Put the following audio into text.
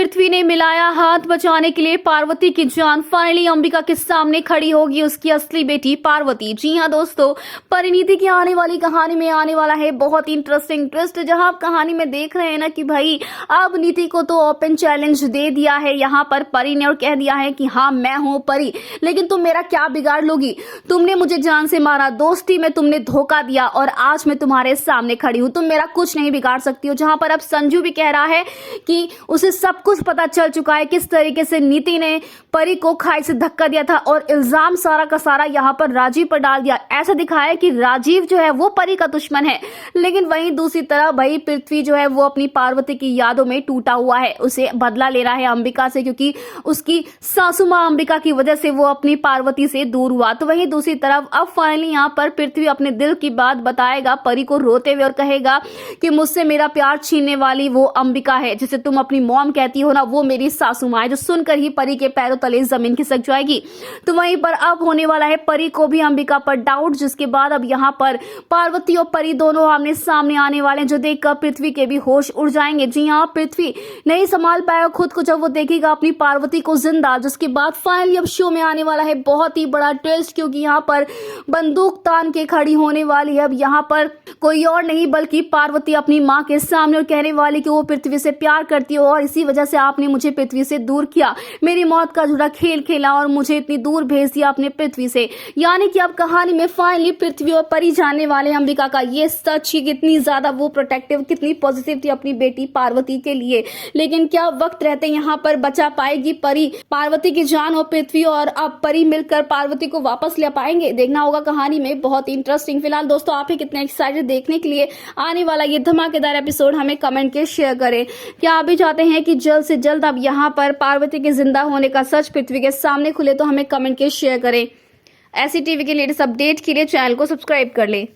पृथ्वी ने मिलाया हाथ बचाने के लिए पार्वती की जान। फाइनली अंबिका के सामने खड़ी होगी उसकी असली बेटी पार्वती। जी हां दोस्तों, परिणीति की आने वाली कहानी में आने वाला है बहुत ही इंटरेस्टिंग ट्विस्ट, जहां आप कहानी में देख रहे हैं ना कि भाई अब नीति को तो ओपन चैलेंज दे दिया है यहाँ पर परी ने और कह दिया है कि हाँ मैं हूँ परी, लेकिन तुम मेरा क्या बिगाड़ लोगी? तुमने मुझे जान से मारा, दोस्ती में तुमने धोखा दिया और आज मैं तुम्हारे सामने खड़ी हूँ, तुम मेरा कुछ नहीं बिगाड़ सकती हो। जहां पर अब संजू भी कह रहा है कि उसे सब कुछ पता चल चुका है किस तरीके से नीति ने परी को खाई से धक्का दिया था और इल्जाम सारा का सारा यहाँ पर राजीव पर डाल दिया। ऐसा दिखाया कि राजीव जो है वो परी का दुश्मन है, लेकिन वहीं दूसरी तरफ भाई पृथ्वी जो है वो अपनी पार्वती की यादों में टूटा हुआ है। उसे बदला ले रहा है अंबिका से, क्योंकि उसकी सासू माँ अंबिका की वजह से वो अपनी पार्वती से दूर हुआ। तो वहीं दूसरी तरफ अब फाइनली यहाँ पर पृथ्वी अपने दिल की बात बताएगा परी को रोते हुए और कहेगा कि मुझसे मेरा प्यार छीनने वाली वो अंबिका है, जिसे तुम अपनी मॉम कहती हो ना, वो मेरी सासू माँ है। जो सुनकर ही परी के पैरों तले जमीन खिसक जाएगी। तो वहीं पर अब होने वाला है परी को भी अंबिका पर डाउट, जिसके बाद अब यहाँ पर पार्वती और परी दोनों आमने सामने आने वाले हैं, जो देखकर पृथ्वी के भी होश उड़ जाएंगे। जी हाँ, पृथ्वी नहीं संभाल पाएगा खुद को जब वो देखेगा अपनी पार्वती को जिंदा। जिसके बाद फाइनली अब शो में आने वाला है बहुत ही बड़ा ट्विस्ट, क्योंकि यहाँ पर बंदूक तान के खड़ी होने वाली है अब यहाँ पर कोई और नहीं बल्कि पार्वती अपनी माँ के सामने और कहने वाली कि वो पृथ्वी से प्यार करती हो और इसी वजह से आपने मुझे पृथ्वी से दूर किया, मेरी मौत का जुड़ा खेल खेला और मुझे इतनी दूर भेज दिया अपने पृथ्वी से। यानी कि अब कहानी में फाइनली पृथ्वी और परी जानने वाले अंबिका का ये सच ही कितनी ज्यादा वो प्रोटेक्टिव, कितनी पॉजिटिव थी अपनी बेटी पार्वती के लिए। लेकिन क्या वक्त रहते यहाँ पर बचा पाएगी परी पार्वती की जान और पृथ्वी, और अब परी मिलकर पार्वती को वापस ले पाएंगे? देखना होगा कहानी में, बहुत ही इंटरेस्टिंग। फिलहाल दोस्तों आप ही कितने एक्साइटेड देखने के लिए आने वाला ये धमाकेदार एपिसोड, हमें कमेंट के शेयर करें। क्या आप भी चाहते हैं कि जल्द से जल्द अब यहाँ पर पार्वती के जिंदा होने का सच पृथ्वी के सामने खुले? तो हमें कमेंट के शेयर करें। ऐसी टीवी के लेटेस्ट अपडेट के लिए चैनल को सब्सक्राइब कर लें।